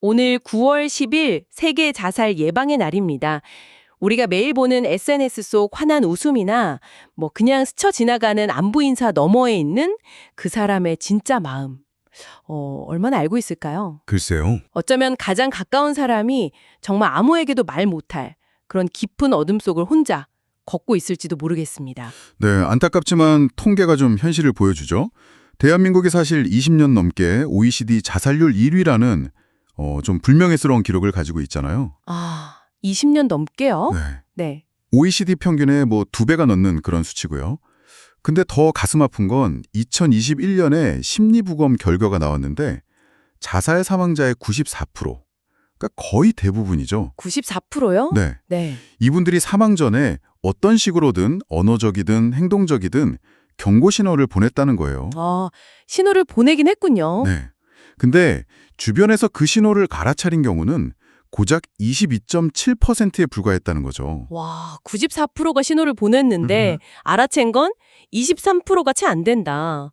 오늘 9월 10일 세계 자살 예방의 날입니다. 우리가 매일 보는 SNS 속 환한 웃음이나 그냥 스쳐 지나가는 안부 인사 너머에 있는 그 사람의 진짜 마음. 얼마나 알고 있을까요? 글쎄요. 어쩌면 가장 가까운 사람이 정말 아무에게도 말 못할 그런 깊은 어둠 속을 혼자 걷고 있을지도 모르겠습니다. 네, 안타깝지만 통계가 좀 현실을 보여주죠. 대한민국이 사실 20년 넘게 OECD 자살률 1위라는 좀 불명예스러운 기록을 가지고 있잖아요. 20년 넘게요? 네. 네. OECD 평균의 2배가 넘는 그런 수치고요. 근데 더 가슴 아픈 건 2021년에 심리부검 결과가 나왔는데 자살 사망자의 94%, 그러니까 거의 대부분이죠. 94%요? 네. 네. 이분들이 사망 전에 어떤 식으로든 언어적이든 행동적이든 경고 신호를 보냈다는 거예요. 신호를 보내긴 했군요. 네. 근데 주변에서 그 신호를 갈아차린 경우는 고작 22.7%에 불과했다는 거죠. 와, 94%가 신호를 보냈는데 알아챈 건 23%가 채 안 된다.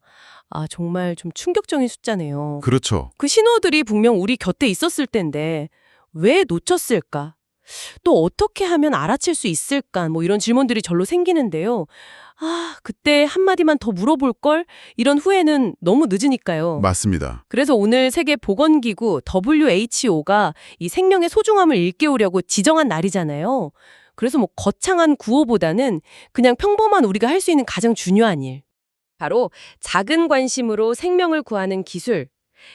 정말 좀 충격적인 숫자네요. 그렇죠. 그 신호들이 분명 우리 곁에 있었을 텐데 왜 놓쳤을까? 또 어떻게 하면 알아챌 수 있을까? 이런 질문들이 절로 생기는데요. 그때 한마디만 더 물어볼 걸? 이런 후회는 너무 늦으니까요. 맞습니다. 그래서 오늘 세계보건기구 WHO가 이 생명의 소중함을 일깨우려고 지정한 날이잖아요. 그래서 거창한 구호보다는 그냥 평범한 우리가 할 수 있는 가장 중요한 일. 바로 작은 관심으로 생명을 구하는 기술.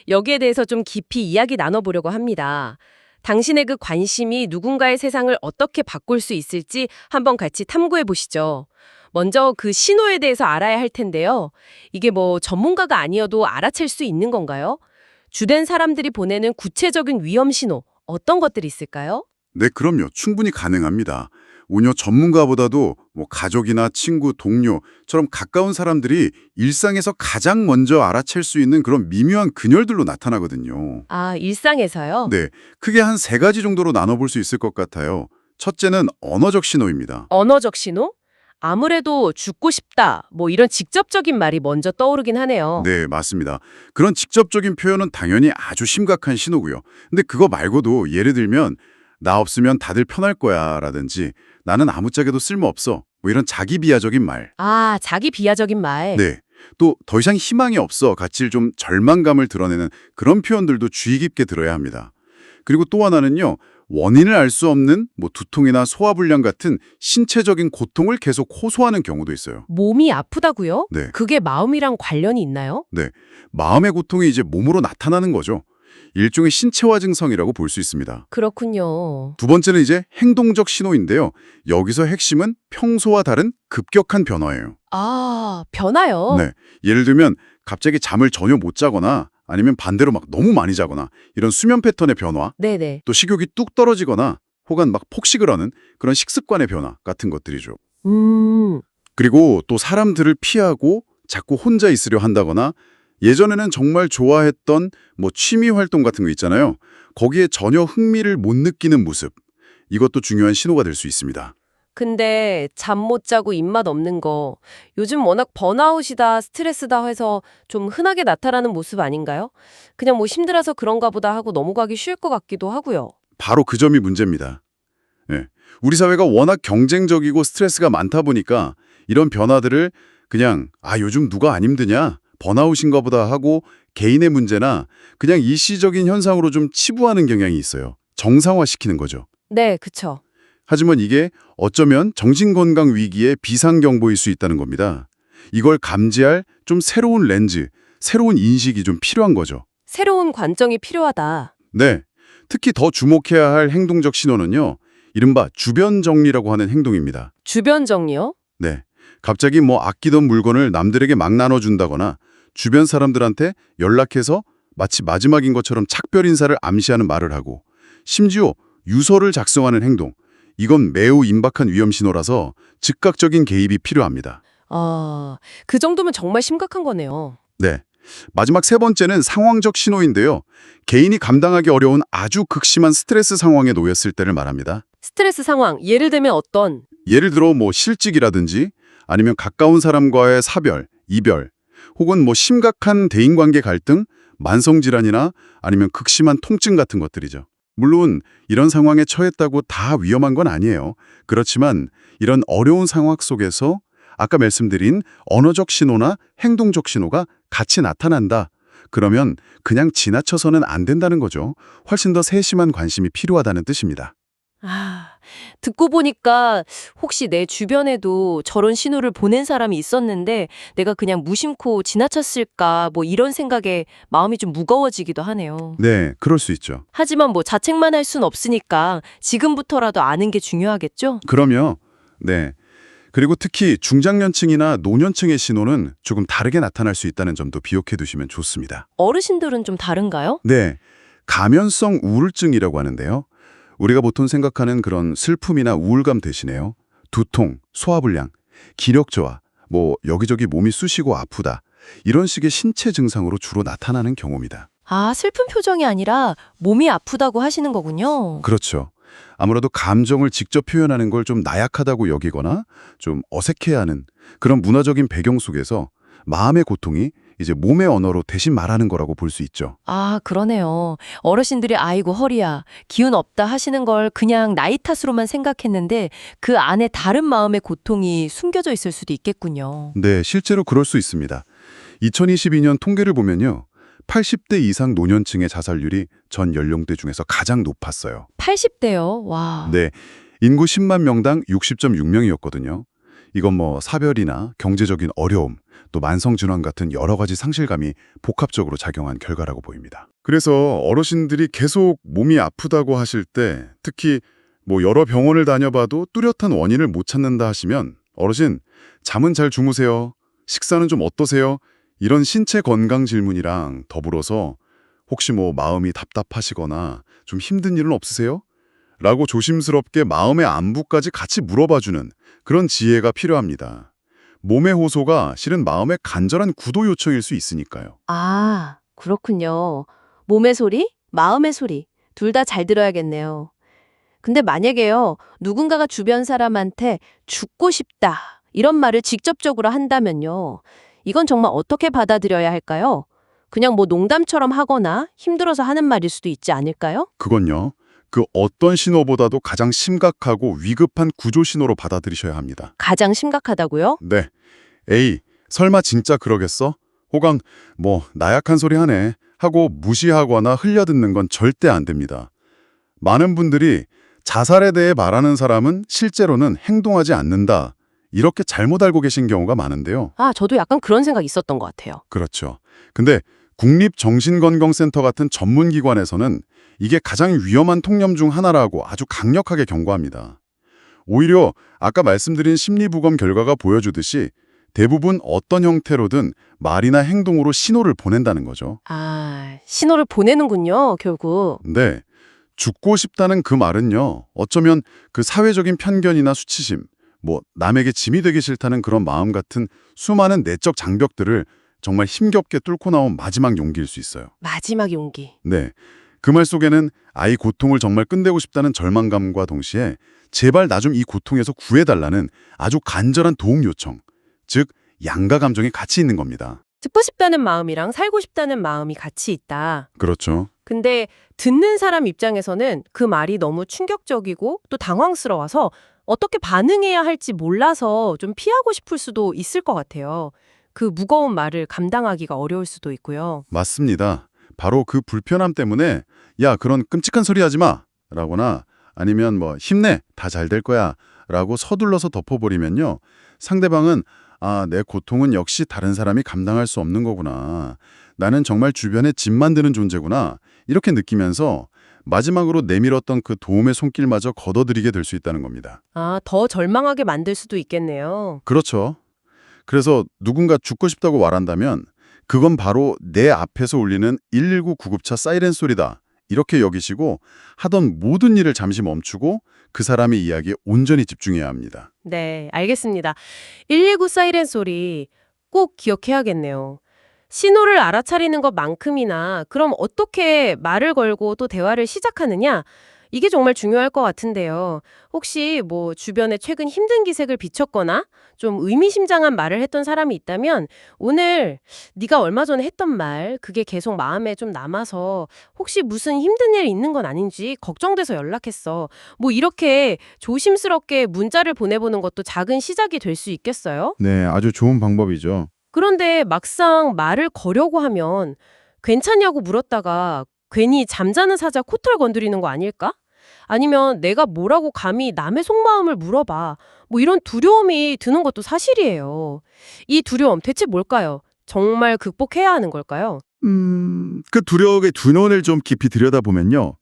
여기에 대해서 좀 깊이 이야기 나눠보려고 합니다. 당신의 그 관심이 누군가의 세상을 어떻게 바꿀 수 있을지 한번 같이 탐구해 보시죠. 먼저 그 신호에 대해서 알아야 할 텐데요. 이게 전문가가 아니어도 알아챌 수 있는 건가요? 주된 사람들이 보내는 구체적인 위험 신호, 어떤 것들이 있을까요? 네, 그럼요. 충분히 가능합니다. 오히려 전문가보다도 가족이나 친구, 동료처럼 가까운 사람들이 일상에서 가장 먼저 알아챌 수 있는 그런 미묘한 근열들로 나타나거든요. 일상에서요? 네, 크게 한 3가지 정도로 나눠볼 수 있을 것 같아요. 첫째는 언어적 신호입니다. 언어적 신호? 아무래도 죽고 싶다, 이런 직접적인 말이 먼저 떠오르긴 하네요. 네, 맞습니다. 그런 직접적인 표현은 당연히 아주 심각한 신호고요. 근데 그거 말고도 예를 들면 나 없으면 다들 편할 거야 라든지 나는 아무짝에도 쓸모없어 이런 자기 비하적인 말. 자기 비하적인 말. 네. 또 더 이상 희망이 없어 같이 좀 절망감을 드러내는 그런 표현들도 주의 깊게 들어야 합니다. 그리고 또 하나는요. 원인을 알 수 없는 두통이나 소화불량 같은 신체적인 고통을 계속 호소하는 경우도 있어요. 몸이 아프다고요? 네. 그게 마음이랑 관련이 있나요? 네. 마음의 고통이 이제 몸으로 나타나는 거죠. 일종의 신체화 증상이라고 볼 수 있습니다. 그렇군요. 두 번째는 이제 행동적 신호인데요. 여기서 핵심은 평소와 다른 급격한 변화예요. 변화요? 네. 예를 들면 갑자기 잠을 전혀 못 자거나 아니면 반대로 너무 많이 자거나 이런 수면 패턴의 변화, 네네. 또 식욕이 뚝 떨어지거나 혹은 폭식을 하는 그런 식습관의 변화 같은 것들이죠. 그리고 또 사람들을 피하고 자꾸 혼자 있으려 한다거나 예전에는 정말 좋아했던 취미 활동 같은 거 있잖아요. 거기에 전혀 흥미를 못 느끼는 모습. 이것도 중요한 신호가 될 수 있습니다. 근데 잠 못 자고 입맛 없는 거 요즘 워낙 번아웃이다 스트레스다 해서 좀 흔하게 나타나는 모습 아닌가요? 그냥 힘들어서 그런가 보다 하고 넘어가기 쉬울 것 같기도 하고요. 바로 그 점이 문제입니다. 예. 우리 사회가 워낙 경쟁적이고 스트레스가 많다 보니까 이런 변화들을 그냥 요즘 누가 안 힘드냐? 번아웃인가 보다 하고 개인의 문제나 그냥 일시적인 현상으로 좀 치부하는 경향이 있어요. 정상화시키는 거죠. 네, 그쵸. 하지만 이게 어쩌면 정신건강 위기의 비상경보일 수 있다는 겁니다. 이걸 감지할 좀 새로운 렌즈, 새로운 인식이 좀 필요한 거죠. 새로운 관점이 필요하다. 네, 특히 더 주목해야 할 행동적 신호는요. 이른바 주변 정리라고 하는 행동입니다. 주변 정리요? 네, 갑자기 아끼던 물건을 남들에게 막 나눠준다거나 주변 사람들한테 연락해서 마치 마지막인 것처럼 작별 인사를 암시하는 말을 하고 심지어 유서를 작성하는 행동. 이건 매우 임박한 위험 신호라서 즉각적인 개입이 필요합니다. 그 정도면 정말 심각한 거네요. 네. 마지막 3번째는 상황적 신호인데요. 개인이 감당하기 어려운 아주 극심한 스트레스 상황에 놓였을 때를 말합니다. 스트레스 상황, 예를 들면 어떤? 예를 들어 실직이라든지 아니면 가까운 사람과의 사별, 이별, 혹은 심각한 대인관계 갈등, 만성질환이나 아니면 극심한 통증 같은 것들이죠. 물론 이런 상황에 처했다고 다 위험한 건 아니에요. 그렇지만 이런 어려운 상황 속에서 아까 말씀드린 언어적 신호나 행동적 신호가 같이 나타난다. 그러면 그냥 지나쳐서는 안 된다는 거죠. 훨씬 더 세심한 관심이 필요하다는 뜻입니다. 아, 듣고 보니까 혹시 내 주변에도 저런 신호를 보낸 사람이 있었는데 내가 그냥 무심코 지나쳤을까 뭐 이런 생각에 마음이 좀 무거워지기도 하네요. 네, 그럴 수 있죠. 하지만 뭐 자책만 할 순 없으니까 지금부터라도 아는 게 중요하겠죠? 그럼요. 네. 그리고 특히 중장년층이나 노년층의 신호는 조금 다르게 나타날 수 있다는 점도 기억해 두시면 좋습니다. 어르신들은 좀 다른가요? 네. 가면성 우울증이라고 하는데요. 우리가 보통 생각하는 그런 슬픔이나 우울감 대신에요. 두통, 소화불량, 기력 저하, 뭐 여기저기 몸이 쑤시고 아프다. 이런 식의 신체 증상으로 주로 나타나는 경우입니다. 아, 슬픈 표정이 아니라 몸이 아프다고 하시는 거군요. 그렇죠. 아무래도 감정을 직접 표현하는 걸 좀 나약하다고 여기거나 좀 어색해하는 그런 문화적인 배경 속에서 마음의 고통이 이제 몸의 언어로 대신 말하는 거라고 볼 수 있죠. 아, 그러네요. 어르신들이 아이고 허리야, 기운 없다 하시는 걸 그냥 나이 탓으로만 생각했는데 그 안에 다른 마음의 고통이 숨겨져 있을 수도 있겠군요. 네, 실제로 그럴 수 있습니다. 2022년 통계를 보면요. 80대 이상 노년층의 자살률이 전 연령대 중에서 가장 높았어요. 80대요? 와. 네, 인구 10만 명당 60.6명이었거든요. 이건 뭐 사별이나 경제적인 어려움, 또 만성질환 같은 여러 가지 상실감이 복합적으로 작용한 결과라고 보입니다. 그래서 어르신들이 계속 몸이 아프다고 하실 때 특히 뭐 여러 병원을 다녀봐도 뚜렷한 원인을 못 찾는다 하시면 어르신, 잠은 잘 주무세요? 식사는 좀 어떠세요? 이런 신체 건강 질문이랑 더불어서 혹시 뭐 마음이 답답하시거나 좀 힘든 일은 없으세요? 라고 조심스럽게 마음의 안부까지 같이 물어봐주는 그런 지혜가 필요합니다. 몸의 호소가 실은 마음의 간절한 구도 요청일 수 있으니까요. 아, 그렇군요. 몸의 소리, 마음의 소리, 둘 다 잘 들어야겠네요. 근데 만약에요, 누군가가 주변 사람한테 죽고 싶다, 이런 말을 직접적으로 한다면요. 이건 정말 어떻게 받아들여야 할까요? 그냥 뭐 농담처럼 하거나 힘들어서 하는 말일 수도 있지 않을까요? 그건요. 그 어떤 신호보다도 가장 심각하고 위급한 구조 신호로 받아들이셔야 합니다. 가장 심각하다고요? 네. 에이, 설마 진짜 그러겠어? 혹은 뭐 나약한 소리 하네 하고 무시하거나 흘려듣는 건 절대 안 됩니다. 많은 분들이 자살에 대해 말하는 사람은 실제로는 행동하지 않는다. 이렇게 잘못 알고 계신 경우가 많은데요. 아, 저도 약간 그런 생각 있었던 것 같아요. 그렇죠. 근데 국립정신건강센터 같은 전문기관에서는 이게 가장 위험한 통념 중 하나라고 아주 강력하게 경고합니다. 오히려 아까 말씀드린 심리부검 결과가 보여주듯이 대부분 어떤 형태로든 말이나 행동으로 신호를 보낸다는 거죠. 아, 신호를 보내는군요, 결국. 근데 죽고 싶다는 그 말은요. 어쩌면 그 사회적인 편견이나 수치심, 뭐 남에게 짐이 되기 싫다는 그런 마음 같은 수많은 내적 장벽들을 정말 힘겹게 뚫고 나온 마지막 용기일 수 있어요. 마지막 용기. 네. 그 말 속에는 아이 고통을 정말 끝내고 싶다는 절망감과 동시에 제발 나 좀 이 고통에서 구해달라는 아주 간절한 도움 요청, 즉 양가 감정이 같이 있는 겁니다. 듣고 싶다는 마음이랑 살고 싶다는 마음이 같이 있다. 그렇죠. 근데 듣는 사람 입장에서는 그 말이 너무 충격적이고 또 당황스러워서 어떻게 반응해야 할지 몰라서 좀 피하고 싶을 수도 있을 것 같아요. 그 무거운 말을 감당하기가 어려울 수도 있고요. 맞습니다. 바로 그 불편함 때문에 야, 그런 끔찍한 소리 하지 마! 라거나 아니면 뭐 힘내! 다 잘 될 거야! 라고 서둘러서 덮어버리면요. 상대방은 아, 내 고통은 역시 다른 사람이 감당할 수 없는 거구나. 나는 정말 주변에 짐 만드는 존재구나. 이렇게 느끼면서 마지막으로 내밀었던 그 도움의 손길마저 걷어들이게 될 수 있다는 겁니다. 아, 더 절망하게 만들 수도 있겠네요. 그렇죠. 그래서 누군가 죽고 싶다고 말한다면 그건 바로 내 앞에서 울리는 119 구급차 사이렌 소리다. 이렇게 여기시고 하던 모든 일을 잠시 멈추고 그 사람의 이야기에 온전히 집중해야 합니다. 네, 알겠습니다. 119 사이렌 소리 꼭 기억해야겠네요. 신호를 알아차리는 것만큼이나 그럼 어떻게 말을 걸고 또 대화를 시작하느냐? 이게 정말 중요할 것 같은데요. 혹시 뭐 주변에 최근 힘든 기색을 비췄거나 좀 의미심장한 말을 했던 사람이 있다면 오늘 네가 얼마 전에 했던 말 그게 계속 마음에 좀 남아서 혹시 무슨 힘든 일 있는 건 아닌지 걱정돼서 연락했어. 뭐 이렇게 조심스럽게 문자를 보내보는 것도 작은 시작이 될 수 있겠어요? 네, 아주 좋은 방법이죠. 그런데 막상 말을 거려고 하면 괜찮냐고 물었다가 괜히 잠자는 사자 코털 건드리는 거 아닐까? 아니면 내가 뭐라고 감히 남의 속마음을 물어봐. 뭐 이런 두려움이 드는 것도 사실이에요. 이 두려움 대체 뭘까요? 정말 극복해야 하는 걸까요? 그 두려움의 근원을 좀 깊이 들여다보면요.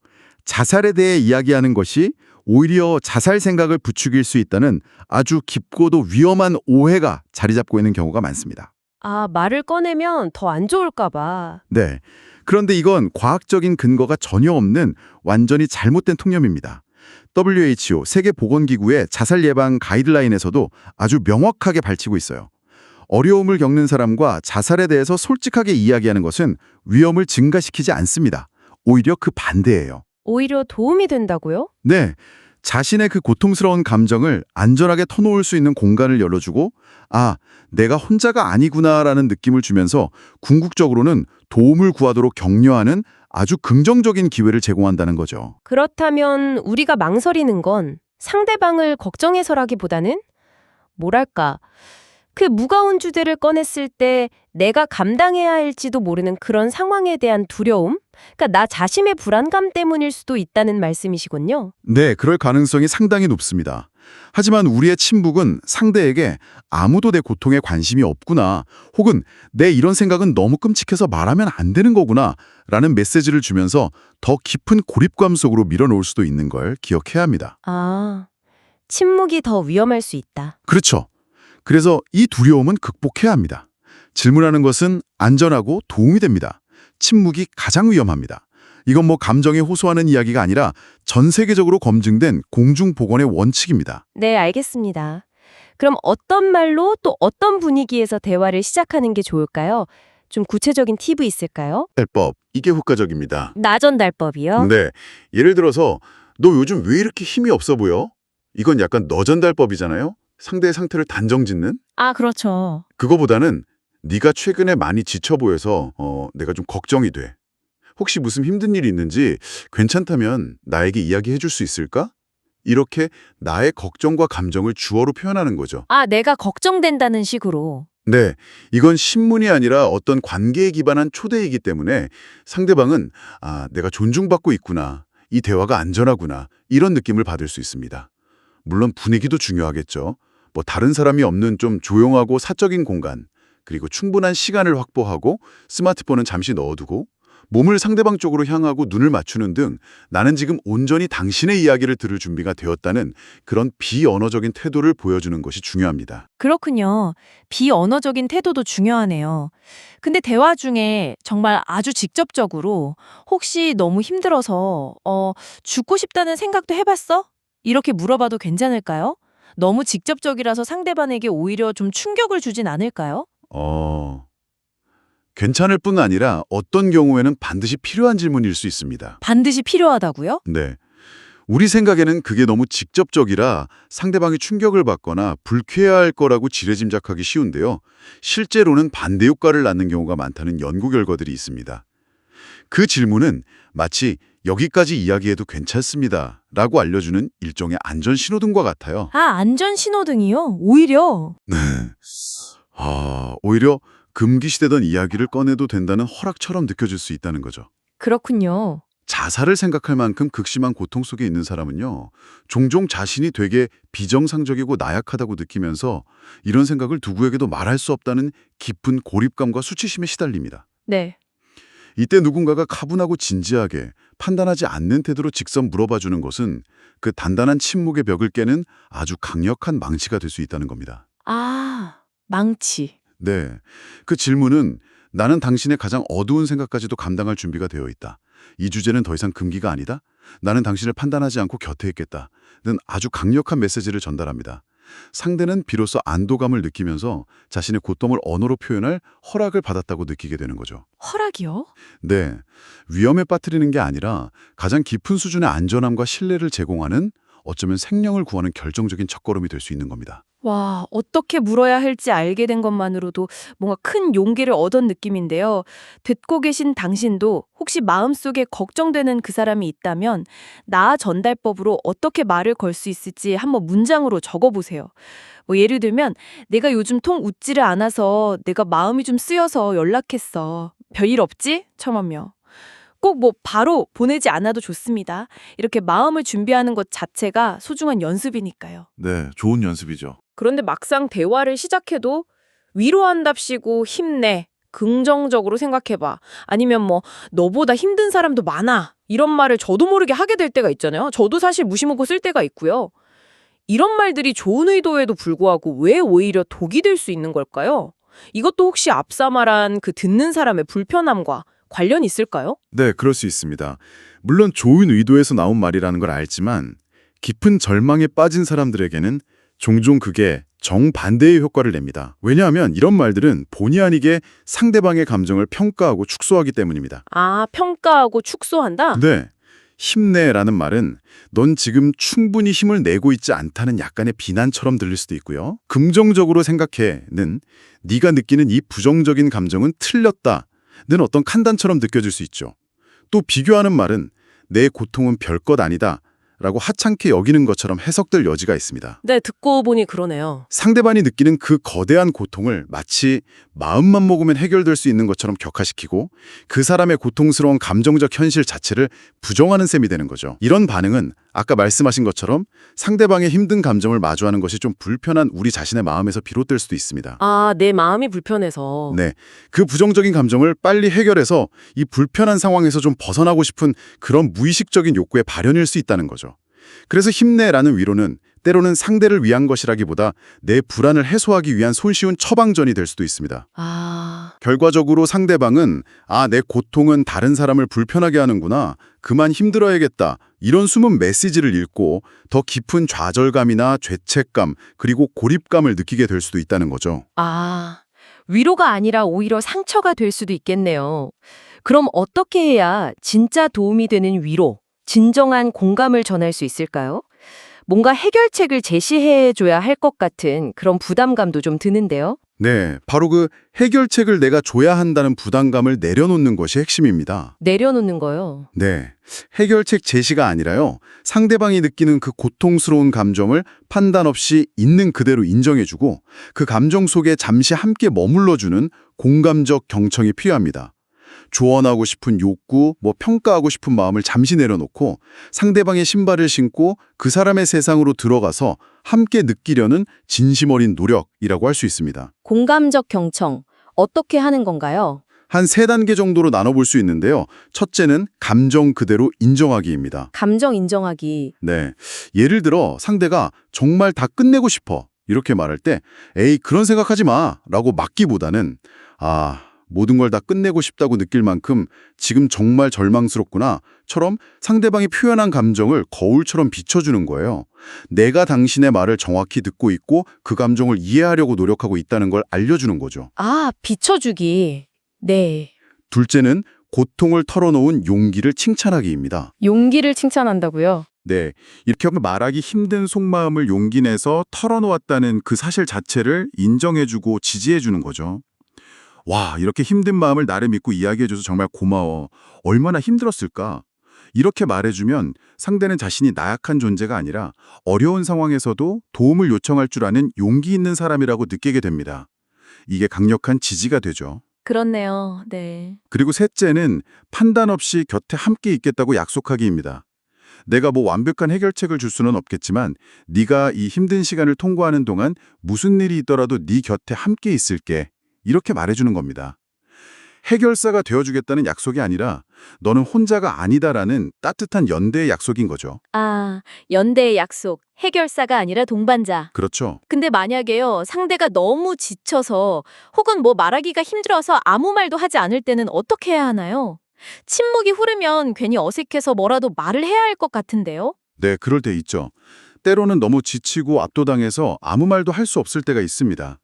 자살에 대해 이야기하는 것이 오히려 자살 생각을 부추길 수 있다는 아주 깊고도 위험한 오해가 자리 잡고 있는 경우가 많습니다. 아, 말을 꺼내면 더 안 좋을까 봐. 네. 그런데 이건 과학적인 근거가 전혀 없는 완전히 잘못된 통념입니다. WHO 세계보건기구의 자살 예방 가이드라인에서도 아주 명확하게 밝히고 있어요. 어려움을 겪는 사람과 자살에 대해서 솔직하게 이야기하는 것은 위험을 증가시키지 않습니다. 오히려 그 반대예요. 오히려 도움이 된다고요? 네. 자신의 그 고통스러운 감정을 안전하게 터놓을 수 있는 공간을 열어주고 아, 내가 혼자가 아니구나라는 느낌을 주면서 궁극적으로는 도움을 구하도록 격려하는 아주 긍정적인 기회를 제공한다는 거죠. 그렇다면 우리가 망설이는 건 상대방을 걱정해서라기보다는 뭐랄까, 그 무거운 주제를 꺼냈을 때 내가 감당해야 할지도 모르는 그런 상황에 대한 두려움? 그러니까 나 자신의 불안감 때문일 수도 있다는 말씀이시군요. 네, 그럴 가능성이 상당히 높습니다. 하지만 우리의 침묵은 상대에게 아무도 내 고통에 관심이 없구나, 혹은 내 이런 생각은 너무 끔찍해서 말하면 안 되는 거구나 라는 메시지를 주면서 더 깊은 고립감 속으로 밀어놓을 수도 있는 걸 기억해야 합니다. 아, 침묵이 더 위험할 수 있다. 그렇죠. 그래서 이 두려움은 극복해야 합니다. 질문하는 것은 안전하고 도움이 됩니다. 침묵이 가장 위험합니다. 이건 뭐 감정에 호소하는 이야기가 아니라 전 세계적으로 검증된 공중보건의 원칙입니다. 네, 알겠습니다. 그럼 어떤 말로 또 어떤 분위기에서 대화를 시작하는 게 좋을까요? 좀 구체적인 팁이 있을까요? 대법, 이게 효과적입니다. 나전달법이요? 네, 예를 들어서 너 요즘 왜 이렇게 힘이 없어 보여? 이건 약간 너전달법이잖아요. 상대의 상태를 단정짓는? 아, 그렇죠. 그거보다는 네가 최근에 많이 지쳐 보여서 내가 좀 걱정이 돼. 혹시 무슨 힘든 일이 있는지 괜찮다면 나에게 이야기해 줄 수 있을까? 이렇게 나의 걱정과 감정을 주어로 표현하는 거죠. 아, 내가 걱정된다는 식으로. 네, 이건 신문이 아니라 어떤 관계에 기반한 초대이기 때문에 상대방은 아, 내가 존중받고 있구나, 이 대화가 안전하구나 이런 느낌을 받을 수 있습니다. 물론 분위기도 중요하겠죠. 뭐 다른 사람이 없는 좀 조용하고 사적인 공간, 그리고 충분한 시간을 확보하고 스마트폰은 잠시 넣어두고 몸을 상대방 쪽으로 향하고 눈을 맞추는 등 나는 지금 온전히 당신의 이야기를 들을 준비가 되었다는 그런 비언어적인 태도를 보여주는 것이 중요합니다. 그렇군요. 비언어적인 태도도 중요하네요. 근데 대화 중에 정말 아주 직접적으로 혹시 너무 힘들어서 죽고 싶다는 생각도 해봤어? 이렇게 물어봐도 괜찮을까요? 너무 직접적이라서 상대방에게 오히려 좀 충격을 주진 않을까요? 괜찮을 뿐 아니라 어떤 경우에는 반드시 필요한 질문일 수 있습니다. 반드시 필요하다고요? 네. 우리 생각에는 그게 너무 직접적이라 상대방이 충격을 받거나 불쾌해할 거라고 지레짐작하기 쉬운데요. 실제로는 반대 효과를 낳는 경우가 많다는 연구 결과들이 있습니다. 그 질문은 마치 여기까지 이야기해도 괜찮습니다 라고 알려주는 일종의 안전 신호등과 같아요. 아, 안전 신호등이요? 오히려. 네. 오히려 금기시되던 이야기를 꺼내도 된다는 허락처럼 느껴질 수 있다는 거죠. 그렇군요. 자살을 생각할 만큼 극심한 고통 속에 있는 사람은요, 종종 자신이 되게 비정상적이고 나약하다고 느끼면서 이런 생각을 누구에게도 말할 수 없다는 깊은 고립감과 수치심에 시달립니다. 네. 이때 누군가가 가분하고 진지하게 판단하지 않는 태도로 직접 물어봐주는 것은 그 단단한 침묵의 벽을 깨는 아주 강력한 망치가 될 수 있다는 겁니다. 아, 망치. 네, 그 질문은 나는 당신의 가장 어두운 생각까지도 감당할 준비가 되어 있다. 이 주제는 더 이상 금기가 아니다. 나는 당신을 판단하지 않고 곁에 있겠다. 는 아주 강력한 메시지를 전달합니다. 상대는 비로소 안도감을 느끼면서 자신의 고통을 언어로 표현할 허락을 받았다고 느끼게 되는 거죠. 허락이요? 네, 위험에 빠뜨리는 게 아니라 가장 깊은 수준의 안전함과 신뢰를 제공하는 어쩌면 생명을 구하는 결정적인 첫걸음이 될 수 있는 겁니다. 와, 어떻게 물어야 할지 알게 된 것만으로도 뭔가 큰 용기를 얻은 느낌인데요. 듣고 계신 당신도 혹시 마음속에 걱정되는 그 사람이 있다면 나아 전달법으로 어떻게 말을 걸 수 있을지 한번 문장으로 적어보세요. 뭐 예를 들면 내가 요즘 통 웃지를 않아서 내가 마음이 좀 쓰여서 연락했어. 별일 없지? 처럼요. 꼭 뭐 바로 보내지 않아도 좋습니다. 이렇게 마음을 준비하는 것 자체가 소중한 연습이니까요. 네, 좋은 연습이죠. 그런데 막상 대화를 시작해도 위로한답시고 힘내, 긍정적으로 생각해봐. 아니면 뭐 너보다 힘든 사람도 많아. 이런 말을 저도 모르게 하게 될 때가 있잖아요. 저도 사실 무시먹고 쓸 때가 있고요. 이런 말들이 좋은 의도에도 불구하고 왜 오히려 독이 될 수 있는 걸까요? 이것도 혹시 앞서 말한 그 듣는 사람의 불편함과 관련이 있을까요? 네, 그럴 수 있습니다. 물론 좋은 의도에서 나온 말이라는 걸 알지만 깊은 절망에 빠진 사람들에게는 종종 그게 정반대의 효과를 냅니다. 왜냐하면 이런 말들은 본의 아니게 상대방의 감정을 평가하고 축소하기 때문입니다. 아, 평가하고 축소한다? 네, 힘내라는 말은 넌 지금 충분히 힘을 내고 있지 않다는 약간의 비난처럼 들릴 수도 있고요. 긍정적으로 생각해는 네가 느끼는 이 부정적인 감정은 틀렸다. 는 어떤 판단처럼 느껴질 수 있죠. 또 비교하는 말은 내 고통은 별것 아니다 라고 하찮게 여기는 것처럼 해석될 여지가 있습니다. 네, 듣고 보니 그러네요. 상대방이 느끼는 그 거대한 고통을 마치 마음만 먹으면 해결될 수 있는 것처럼 격화시키고 그 사람의 고통스러운 감정적 현실 자체를 부정하는 셈이 되는 거죠. 이런 반응은 아까 말씀하신 것처럼 상대방의 힘든 감정을 마주하는 것이 좀 불편한 우리 자신의 마음에서 비롯될 수도 있습니다. 아, 내 마음이 불편해서. 네, 그 부정적인 감정을 빨리 해결해서 이 불편한 상황에서 좀 벗어나고 싶은 그런 무의식적인 욕구의 발현일 수 있다는 거죠. 그래서 힘내라는 위로는 때로는 상대를 위한 것이라기보다 내 불안을 해소하기 위한 손쉬운 처방전이 될 수도 있습니다. 아, 결과적으로 상대방은 내 고통은 다른 사람을 불편하게 하는구나. 그만 힘들어야겠다. 이런 숨은 메시지를 읽고 더 깊은 좌절감이나 죄책감 그리고 고립감을 느끼게 될 수도 있다는 거죠. 아, 위로가 아니라 오히려 상처가 될 수도 있겠네요. 그럼 어떻게 해야 진짜 도움이 되는 위로, 진정한 공감을 전할 수 있을까요? 뭔가 해결책을 제시해줘야 할 것 같은 그런 부담감도 좀 드는데요. 네, 바로 그 해결책을 내가 줘야 한다는 부담감을 내려놓는 것이 핵심입니다. 내려놓는 거요. 네, 해결책 제시가 아니라요. 상대방이 느끼는 그 고통스러운 감정을 판단 없이 있는 그대로 인정해주고 그 감정 속에 잠시 함께 머물러주는 공감적 경청이 필요합니다. 조언하고 싶은 욕구, 평가하고 싶은 마음을 잠시 내려놓고 상대방의 신발을 신고 그 사람의 세상으로 들어가서 함께 느끼려는 진심 어린 노력이라고 할 수 있습니다. 공감적 경청, 어떻게 하는 건가요? 한 3단계 정도로 나눠볼 수 있는데요. 첫째는 감정 그대로 인정하기입니다. 감정 인정하기. 네, 예를 들어 상대가 정말 다 끝내고 싶어 이렇게 말할 때 에이 그런 생각하지 마 라고 막기보다는 모든 걸 다 끝내고 싶다고 느낄 만큼 지금 정말 절망스럽구나 처럼 상대방이 표현한 감정을 거울처럼 비춰주는 거예요. 내가 당신의 말을 정확히 듣고 있고 그 감정을 이해하려고 노력하고 있다는 걸 알려주는 거죠. 아, 비춰주기. 네. 둘째는 고통을 털어놓은 용기를 칭찬하기입니다. 용기를 칭찬한다고요? 네, 이렇게 말하기 힘든 속마음을 용기 내서 털어놓았다는 그 사실 자체를 인정해주고 지지해주는 거죠. 와, 이렇게 힘든 마음을 나를 믿고 이야기해줘서 정말 고마워. 얼마나 힘들었을까? 이렇게 말해주면 상대는 자신이 나약한 존재가 아니라 어려운 상황에서도 도움을 요청할 줄 아는 용기 있는 사람이라고 느끼게 됩니다. 이게 강력한 지지가 되죠. 그렇네요. 네. 그리고 셋째는 판단 없이 곁에 함께 있겠다고 약속하기입니다. 내가 완벽한 해결책을 줄 수는 없겠지만 네가 이 힘든 시간을 통과하는 동안 무슨 일이 있더라도 네 곁에 함께 있을게. 이렇게 말해주는 겁니다. 해결사가 되어주겠다는 약속이 아니라 너는 혼자가 아니다라는 따뜻한 연대의 약속인 거죠. 아, 연대의 약속. 해결사가 아니라 동반자. 그렇죠. 근데 만약에요, 상대가 너무 지쳐서 혹은 말하기가 힘들어서 아무 말도 하지 않을 때는 어떻게 해야 하나요? 침묵이 흐르면 괜히 어색해서 뭐라도 말을 해야 할 것 같은데요? 네, 그럴 때 있죠. 때로는 너무 지치고 압도당해서 아무 말도 할 수 없을 때가 있습니다.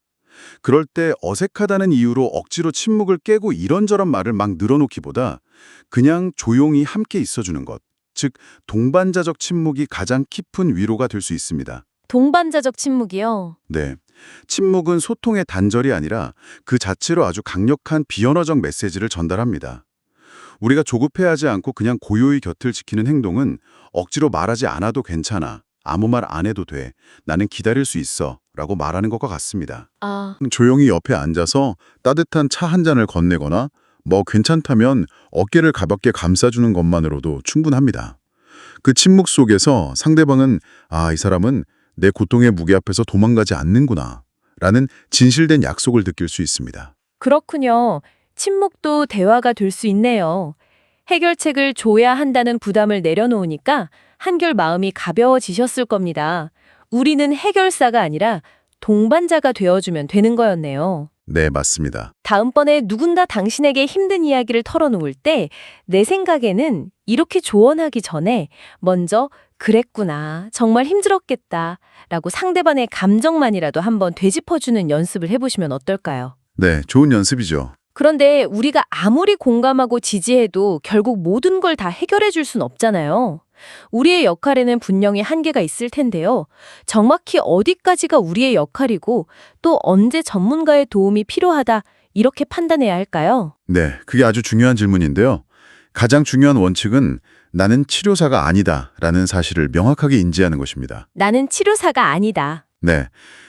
그럴 때 어색하다는 이유로 억지로 침묵을 깨고 이런저런 말을 막 늘어놓기보다 그냥 조용히 함께 있어주는 것, 즉 동반자적 침묵이 가장 깊은 위로가 될 수 있습니다. 동반자적 침묵이요. 네. 침묵은 소통의 단절이 아니라 그 자체로 아주 강력한 비언어적 메시지를 전달합니다. 우리가 조급해하지 않고 그냥 고요히 곁을 지키는 행동은 억지로 말하지 않아도 괜찮아, 아무 말 안 해도 돼, 나는 기다릴 수 있어 라고 말하는 것과 같습니다. 조용히 옆에 앉아서 따뜻한 차 한 잔을 건네거나 뭐 괜찮다면 어깨를 가볍게 감싸주는 것만으로도 충분합니다. 그 침묵 속에서 상대방은 이 사람은 내 고통의 무게 앞에서 도망가지 않는구나 라는 진실된 약속을 느낄 수 있습니다. 그렇군요. 침묵도 대화가 될 수 있네요. 해결책을 줘야 한다는 부담을 내려놓으니까 한결 마음이 가벼워지셨을 겁니다. 우리는 해결사가 아니라 동반자가 되어주면 되는 거였네요. 네, 맞습니다. 다음번에 누군가 당신에게 힘든 이야기를 털어놓을 때 내 생각에는 이렇게 조언하기 전에 먼저 그랬구나, 정말 힘들었겠다 라고 상대방의 감정만이라도 한번 되짚어주는 연습을 해보시면 어떨까요? 네, 좋은 연습이죠. 그런데 우리가 아무리 공감하고 지지해도 결국 모든 걸 다 해결해 줄 순 없잖아요. 우리의 역할에는 분명히 한계가 있을 텐데요. 정확히 어디까지가 우리의 역할이고 또 언제 전문가의 도움이 필요하다 이렇게 판단해야 할까요? 네, 그게 아주 중요한 질문인데요. 가장 중요한 원칙은 나는 치료사가 아니다 라는 사실을 명확하게 인지하는 것입니다. 나는 치료사가 아니다. 네,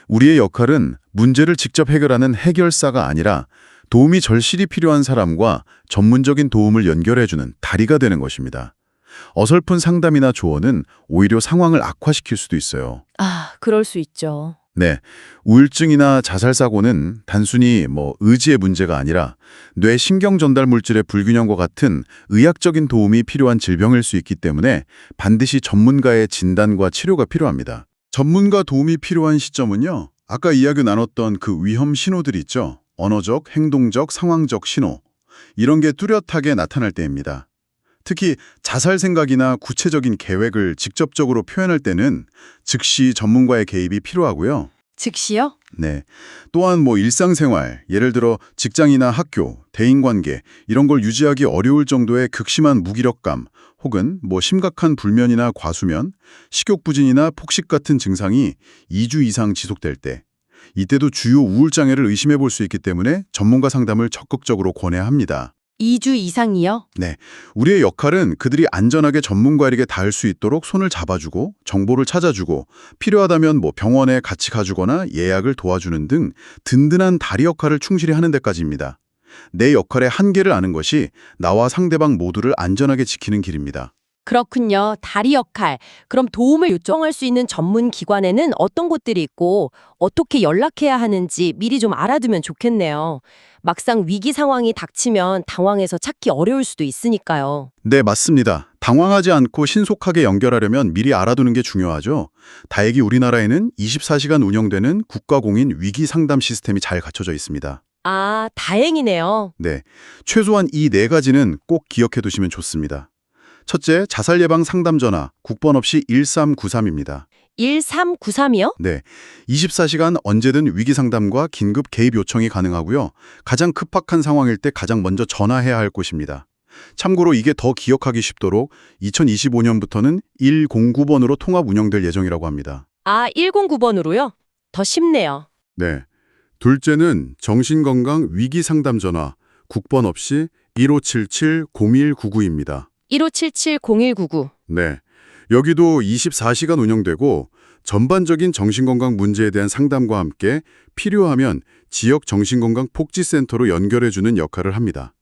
우리의 역할은 문제를 직접 해결하는 해결사가 아니라 도움이 절실히 필요한 사람과 전문적인 도움을 연결해주는 다리가 되는 것입니다. 어설픈 상담이나 조언은 오히려 상황을 악화시킬 수도 있어요. 그럴 수 있죠. 네, 우울증이나 자살사고는 단순히 의지의 문제가 아니라 뇌 신경 전달 물질의 불균형과 같은 의학적인 도움이 필요한 질병일 수 있기 때문에 반드시 전문가의 진단과 치료가 필요합니다. 전문가 도움이 필요한 시점은요, 아까 이야기 나눴던 그 위험 신호들이 있죠. 언어적, 행동적, 상황적 신호. 이런 게 뚜렷하게 나타날 때입니다. 특히 자살 생각이나 구체적인 계획을 직접적으로 표현할 때는 즉시 전문가의 개입이 필요하고요. 즉시요? 네. 또한 일상생활, 예를 들어 직장이나 학교, 대인관계 이런 걸 유지하기 어려울 정도의 극심한 무기력감 혹은 심각한 불면이나 과수면, 식욕부진이나 폭식 같은 증상이 2주 이상 지속될 때 이때도 주요 우울장애를 의심해 볼 수 있기 때문에 전문가 상담을 적극적으로 권해야 합니다. 2주 이상이요? 네, 우리의 역할은 그들이 안전하게 전문가에게 닿을 수 있도록 손을 잡아주고 정보를 찾아주고 필요하다면 병원에 같이 가주거나 예약을 도와주는 등 든든한 다리 역할을 충실히 하는 데까지입니다. 내 역할의 한계를 아는 것이 나와 상대방 모두를 안전하게 지키는 길입니다. 그렇군요. 다리 역할. 그럼 도움을 요청할 수 있는 전문 기관에는 어떤 곳들이 있고 어떻게 연락해야 하는지 미리 좀 알아두면 좋겠네요. 막상 위기 상황이 닥치면 당황해서 찾기 어려울 수도 있으니까요. 네, 맞습니다. 당황하지 않고 신속하게 연결하려면 미리 알아두는 게 중요하죠. 다행히 우리나라에는 24시간 운영되는 국가공인 위기 상담 시스템이 잘 갖춰져 있습니다. 다행이네요. 네, 최소한 이 네 가지는 꼭 기억해 두시면 좋습니다. 첫째, 자살 예방 상담 전화 국번 없이 1393입니다. 1393이요? 네, 24시간 언제든 위기 상담과 긴급 개입 요청이 가능하고요. 가장 급박한 상황일 때 가장 먼저 전화해야 할 곳입니다. 참고로 이게 더 기억하기 쉽도록 2025년부터는 109번으로 통합 운영될 예정이라고 합니다. 109번으로요? 더 쉽네요. 네, 둘째는 정신건강 위기 상담 전화 국번 없이 1577-0199입니다. 1577-0199. 네, 여기도 24시간 운영되고 전반적인 정신건강 문제에 대한 상담과 함께 필요하면 지역 정신건강복지센터로 연결해주는 역할을 합니다.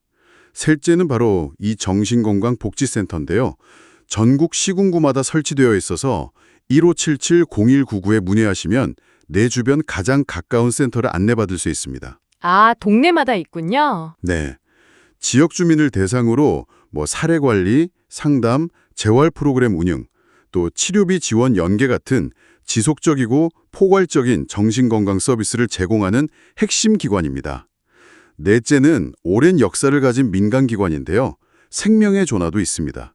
셋째는 바로 이 정신건강복지센터인데요. 전국 시군구마다 설치되어 있어서 1577-0199에 문의하시면 내 주변 가장 가까운 센터를 안내받을 수 있습니다. 동네마다 있군요. 네, 지역 주민을 대상으로 사례 관리, 상담, 재활 프로그램 운영, 또 치료비 지원 연계 같은 지속적이고 포괄적인 정신건강 서비스를 제공하는 핵심 기관입니다. 넷째는 오랜 역사를 가진 민간기관인데요. 생명의 전화도 있습니다.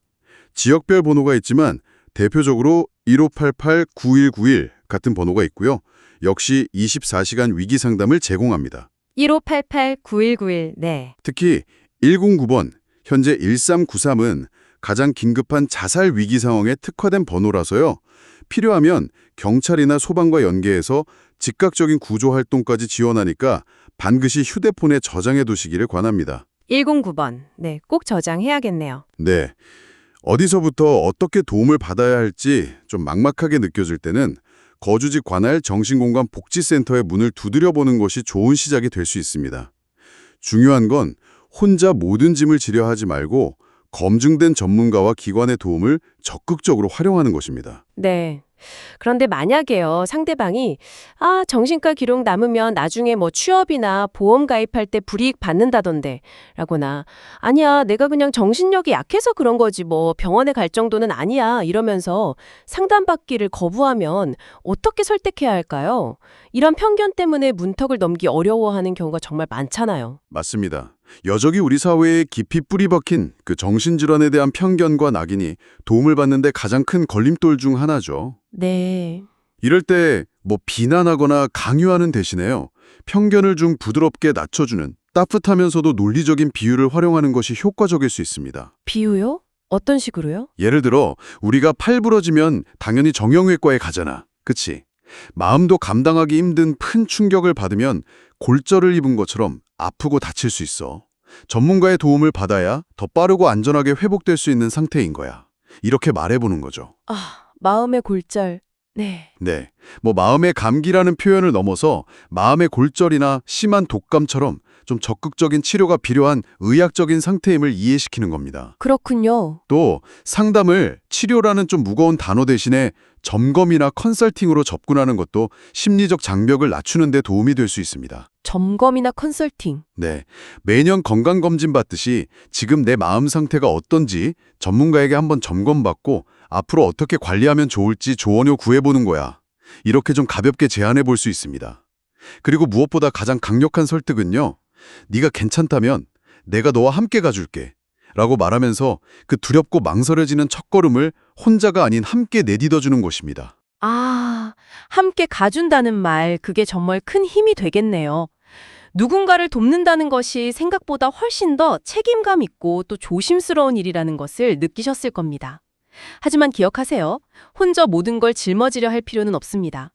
지역별 번호가 있지만 대표적으로 1588-9191 같은 번호가 있고요. 역시 24시간 위기 상담을 제공합니다. 1588-9191. 네. 특히 109번, 현재 1393은 가장 긴급한 자살 위기 상황에 특화된 번호라서요. 필요하면 경찰이나 소방과 연계해서 즉각적인 구조 활동까지 지원하니까 반드시 휴대폰에 저장해 두시기를 권합니다. 109번. 네, 꼭 저장해야겠네요. 네. 어디서부터 어떻게 도움을 받아야 할지 좀 막막하게 느껴질 때는 거주지 관할 정신건강 복지센터의 문을 두드려보는 것이 좋은 시작이 될 수 있습니다. 중요한 건 혼자 모든 짐을 지려 하지 말고 검증된 전문가와 기관의 도움을 적극적으로 활용하는 것입니다. 네. 그런데 만약에요, 상대방이 정신과 기록 남으면 나중에 뭐 취업이나 보험 가입할 때 불이익 받는다던데 라거나 아니야, 내가 그냥 정신력이 약해서 그런 거지 뭐 병원에 갈 정도는 아니야 이러면서 상담받기를 거부하면 어떻게 설득해야 할까요? 이런 편견 때문에 문턱을 넘기 어려워하는 경우가 정말 많잖아요. 맞습니다. 여전히 우리 사회에 깊이 뿌리 박힌 그 정신질환에 대한 편견과 낙인이 도움을 받는데 가장 큰 걸림돌 중 하나죠. 네. 이럴 때 뭐 비난하거나 강요하는 대신에요. 편견을 좀 부드럽게 낮춰주는 따뜻하면서도 논리적인 비유를 활용하는 것이 효과적일 수 있습니다. 비유요? 어떤 식으로요? 예를 들어 우리가 팔 부러지면 당연히 정형외과에 가잖아. 그치? 마음도 감당하기 힘든 큰 충격을 받으면 골절을 입은 것처럼 아프고 다칠 수 있어. 전문가의 도움을 받아야 더 빠르고 안전하게 회복될 수 있는 상태인 거야. 이렇게 말해보는 거죠. 마음의 골절. 네. 네, 뭐 마음의 감기라는 표현을 넘어서 마음의 골절이나 심한 독감처럼 좀 적극적인 치료가 필요한 의학적인 상태임을 이해시키는 겁니다. 그렇군요. 또 상담을 치료라는 좀 무거운 단어 대신에 점검이나 컨설팅으로 접근하는 것도 심리적 장벽을 낮추는 데 도움이 될 수 있습니다. 점검이나 컨설팅. 네, 매년 건강검진 받듯이 지금 내 마음 상태가 어떤지 전문가에게 한번 점검받고 앞으로 어떻게 관리하면 좋을지 조언을 구해보는 거야. 이렇게 좀 가볍게 제안해 볼 수 있습니다. 그리고 무엇보다 가장 강력한 설득은요. 네가 괜찮다면 내가 너와 함께 가줄게 라고 말하면서 그 두렵고 망설여지는 첫걸음을 혼자가 아닌 함께 내딛어주는 것입니다. 함께 가준다는 말, 그게 정말 큰 힘이 되겠네요. 누군가를 돕는다는 것이 생각보다 훨씬 더 책임감 있고 또 조심스러운 일이라는 것을 느끼셨을 겁니다. 하지만 기억하세요. 혼자 모든 걸 짊어지려 할 필요는 없습니다.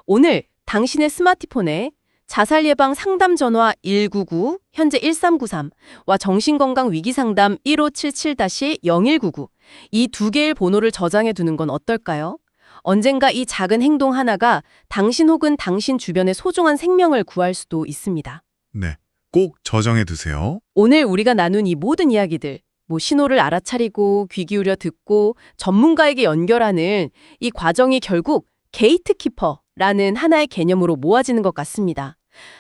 오늘 당신의 스마트폰에 자살 예방 상담 전화 199, 현재 1393와 정신건강 위기상담 1577-0199 이 두 개의 번호를 저장해 두는 건 어떨까요? 언젠가 이 작은 행동 하나가 당신 혹은 당신 주변의 소중한 생명을 구할 수도 있습니다. 네, 꼭 저장해 두세요. 오늘 우리가 나눈 이 모든 이야기들, 신호를 알아차리고 귀 기울여 듣고 전문가에게 연결하는 이 과정이 결국 게이트키퍼라는 하나의 개념으로 모아지는 것 같습니다.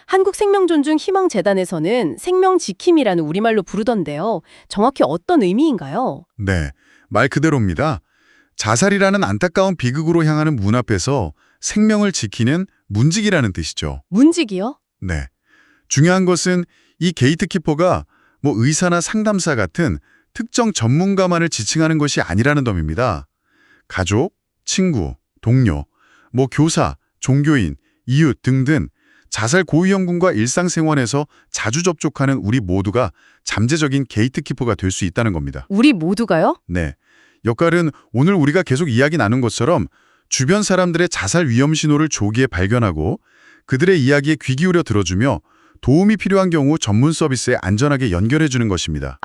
한국생명존중희망재단에서는 생명지킴이라는 우리말로 부르던데요. 정확히 어떤 의미인가요? 네, 말 그대로입니다. 자살이라는 안타까운 비극으로 향하는 문 앞에서 생명을 지키는 문지기라는 뜻이죠. 문지기요? 네. 중요한 것은 이 게이트키퍼가 뭐 의사나 상담사 같은 특정 전문가만을 지칭하는 것이 아니라는 점입니다. 가족, 친구, 동료, 뭐 교사, 종교인, 이웃 등등 자살 고위험군과 일상생활에서 자주 접촉하는 우리 모두가 잠재적인 게이트키퍼가 될 수 있다는 겁니다. 우리 모두가요? 네. 역할은 오늘 우리가 계속 이야기 나눈 것처럼 주변 사람들의 자살 위험 신호를 조기에 발견하고 그들의 이야기에 귀 기울여 들어주며 도움이 필요한 경우 전문 서비스에 안전하게 연결해 주는 것입니다.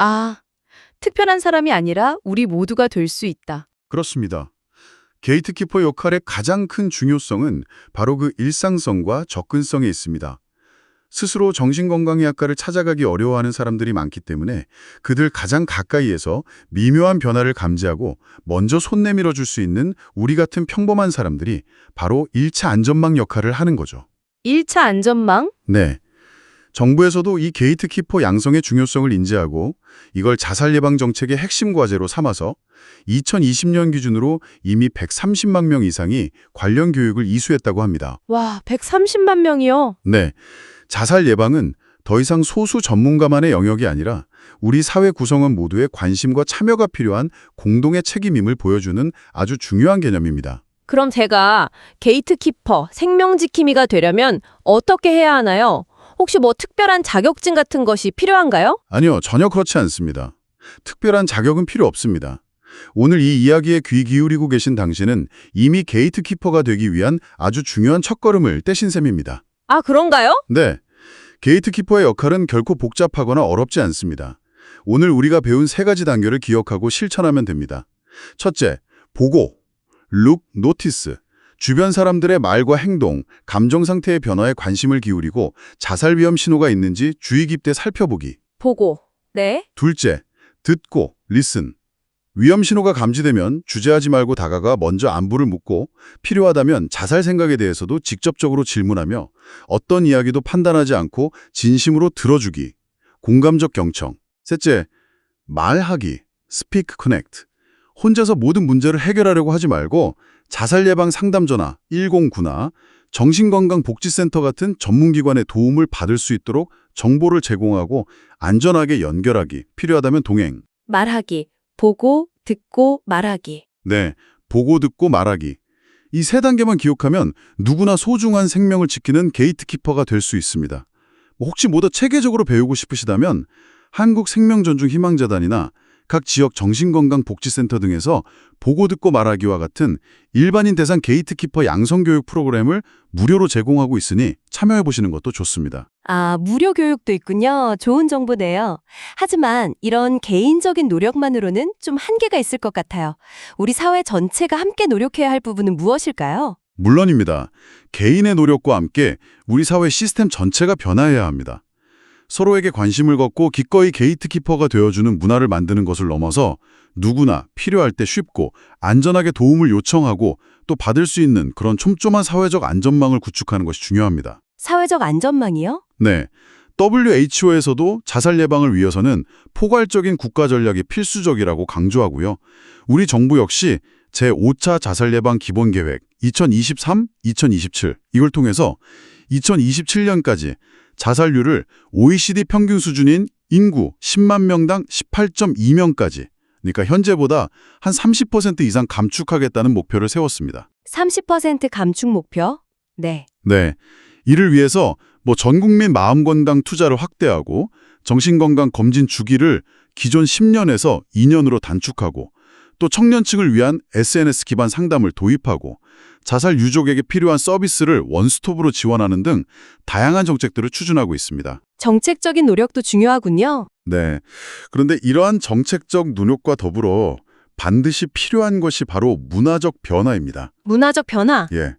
특별한 사람이 아니라 우리 모두가 될 수 있다. 그렇습니다. 게이트키퍼 역할의 가장 큰 중요성은 바로 그 일상성과 접근성에 있습니다. 스스로 정신건강의학과를 찾아가기 어려워하는 사람들이 많기 때문에 그들 가장 가까이에서 미묘한 변화를 감지하고 먼저 손 내밀어 줄 수 있는 우리 같은 평범한 사람들이 바로 1차 안전망 역할을 하는 거죠. 1차 안전망? 네. 정부에서도 이 게이트키퍼 양성의 중요성을 인지하고 이걸 자살 예방 정책의 핵심 과제로 삼아서 2020년 기준으로 이미 130만 명 이상이 관련 교육을 이수했다고 합니다. 와, 130만 명이요? 네. 자살 예방은 더 이상 소수 전문가만의 영역이 아니라 우리 사회 구성원 모두의 관심과 참여가 필요한 공동의 책임임을 보여주는 아주 중요한 개념입니다. 그럼 제가 게이트키퍼, 생명지킴이가 되려면 어떻게 해야 하나요? 혹시 뭐 특별한 자격증 같은 것이 필요한가요? 아니요, 전혀 그렇지 않습니다. 특별한 자격은 필요 없습니다. 오늘 이 이야기에 귀 기울이고 계신 당신은 이미 게이트키퍼가 되기 위한 아주 중요한 첫걸음을 떼신 셈입니다. 아, 그런가요? 네, 게이트키퍼의 역할은 결코 복잡하거나 어렵지 않습니다. 오늘 우리가 배운 3가지 단계를 기억하고 실천하면 됩니다. 첫째, 보고, look, notice. 주변 사람들의 말과 행동, 감정 상태의 변화에 관심을 기울이고 자살 위험 신호가 있는지 주의 깊게 살펴보기. 보고. 네. 둘째, 듣고, listen. 위험 신호가 감지되면 주저하지 말고 다가가 먼저 안부를 묻고 필요하다면 자살 생각에 대해서도 직접적으로 질문하며 어떤 이야기도 판단하지 않고 진심으로 들어주기. 공감적 경청. 셋째, 말하기, speak, connect. 혼자서 모든 문제를 해결하려고 하지 말고 자살 예방 상담 전화 109나 정신건강복지센터 같은 전문기관의 도움을 받을 수 있도록 정보를 제공하고 안전하게 연결하기, 필요하다면 동행. 말하기. 보고, 듣고, 말하기. 네, 보고 듣고 말하기. 이 3단계만 기억하면 누구나 소중한 생명을 지키는 게이트키퍼가 될 수 있습니다. 혹시 뭐 더 체계적으로 배우고 싶으시다면 한국생명존중희망재단이나 각 지역 정신건강복지센터 등에서 보고 듣고 말하기와 같은 일반인 대상 게이트키퍼 양성교육 프로그램을 무료로 제공하고 있으니 참여해보시는 것도 좋습니다. 아, 무료 교육도 있군요. 좋은 정보네요. 하지만 이런 개인적인 노력만으로는 좀 한계가 있을 것 같아요. 우리 사회 전체가 함께 노력해야 할 부분은 무엇일까요? 물론입니다. 개인의 노력과 함께 우리 사회 시스템 전체가 변화해야 합니다. 서로에게 관심을 갖고 기꺼이 게이트키퍼가 되어주는 문화를 만드는 것을 넘어서 누구나 필요할 때 쉽고 안전하게 도움을 요청하고 또 받을 수 있는 그런 촘촘한 사회적 안전망을 구축하는 것이 중요합니다. 사회적 안전망이요? 네, WHO에서도 자살 예방을 위해서는 포괄적인 국가 전략이 필수적이라고 강조하고요. 우리 정부 역시 제5차 자살 예방 기본계획 2023-2027 이걸 통해서 2027년까지 자살률을 OECD 평균 수준인 인구 10만 명당 18.2명까지, 그러니까 현재보다 한 30% 이상 감축하겠다는 목표를 세웠습니다. 30% 감축 목표? 네. 네, 이를 위해서 전 국민 마음건강 투자를 확대하고 정신건강 검진 주기를 기존 10년에서 2년으로 단축하고 또 청년층을 위한 SNS 기반 상담을 도입하고 자살 유족에게 필요한 서비스를 원스톱으로 지원하는 등 다양한 정책들을 추진하고 있습니다. 정책적인 노력도 중요하군요. 네, 그런데 이러한 정책적 노력과 더불어 반드시 필요한 것이 바로 문화적 변화입니다. 문화적 변화. 예,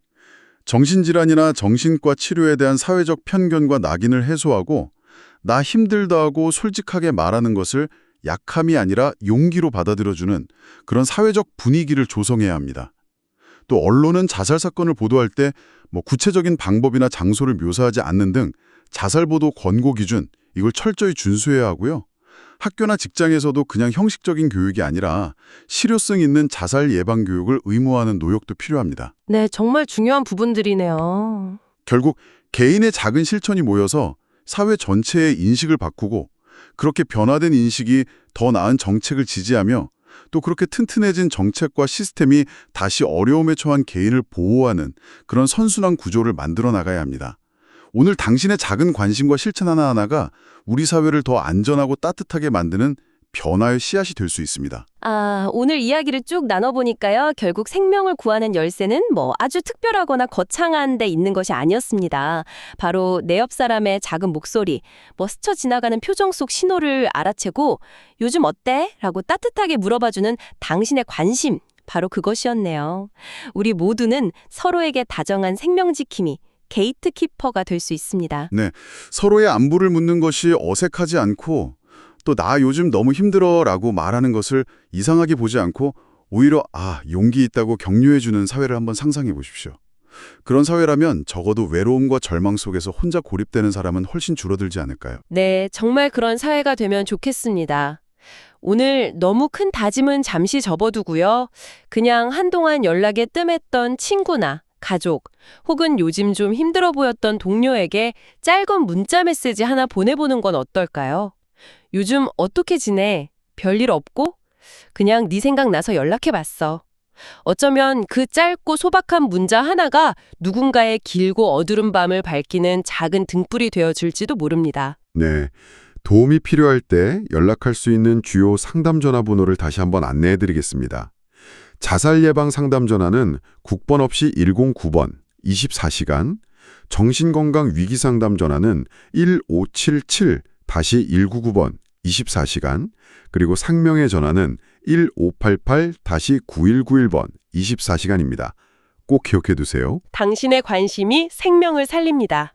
정신질환이나 정신과 치료에 대한 사회적 편견과 낙인을 해소하고 나 힘들다 하고 솔직하게 말하는 것을 약함이 아니라 용기로 받아들여주는 그런 사회적 분위기를 조성해야 합니다. 또 언론은 자살 사건을 보도할 때 구체적인 방법이나 장소를 묘사하지 않는 등 자살 보도 권고 기준 이걸 철저히 준수해야 하고요. 학교나 직장에서도 그냥 형식적인 교육이 아니라 실효성 있는 자살 예방 교육을 의무화하는 노력도 필요합니다. 네, 정말 중요한 부분들이네요. 결국 개인의 작은 실천이 모여서 사회 전체의 인식을 바꾸고 그렇게 변화된 인식이 더 나은 정책을 지지하며 또 그렇게 튼튼해진 정책과 시스템이 다시 어려움에 처한 개인을 보호하는 그런 선순환 구조를 만들어 나가야 합니다. 오늘 당신의 작은 관심과 실천 하나하나가 우리 사회를 더 안전하고 따뜻하게 만드는 변화의 씨앗이 될 수 있습니다. 아, 오늘 이야기를 쭉 나눠보니까요. 결국 생명을 구하는 열쇠는 아주 특별하거나 거창한 데 있는 것이 아니었습니다. 바로 내 옆 사람의 작은 목소리, 스쳐 지나가는 표정 속 신호를 알아채고 요즘 어때? 라고 따뜻하게 물어봐주는 당신의 관심, 바로 그것이었네요. 우리 모두는 서로에게 다정한 생명지킴이, 게이트키퍼가 될 수 있습니다. 네, 서로의 안부를 묻는 것이 어색하지 않고 또 나 요즘 너무 힘들어 라고 말하는 것을 이상하게 보지 않고 오히려 용기 있다고 격려해주는 사회를 한번 상상해 보십시오. 그런 사회라면 적어도 외로움과 절망 속에서 혼자 고립되는 사람은 훨씬 줄어들지 않을까요? 네, 정말 그런 사회가 되면 좋겠습니다. 오늘 너무 큰 다짐은 잠시 접어두고요. 그냥 한동안 연락에 뜸했던 친구나 가족, 혹은 요즘 좀 힘들어 보였던 동료에게 짧은 문자 메시지 하나 보내보는 건 어떨까요? 요즘 어떻게 지내? 별일 없고? 그냥 네 생각나서 연락해봤어. 어쩌면 그 짧고 소박한 문자 하나가 누군가의 길고 어두운 밤을 밝히는 작은 등불이 되어줄지도 모릅니다. 네. 도움이 필요할 때 연락할 수 있는 주요 상담 전화번호를 다시 한번 안내해 드리겠습니다. 자살 예방 상담 전화는 국번 없이 109번 24시간, 정신건강 위기 상담 전화는 1577-199번 24시간, 그리고 상명의 전화는 1588-9191번 24시간입니다. 꼭 기억해 두세요. 당신의 관심이 생명을 살립니다.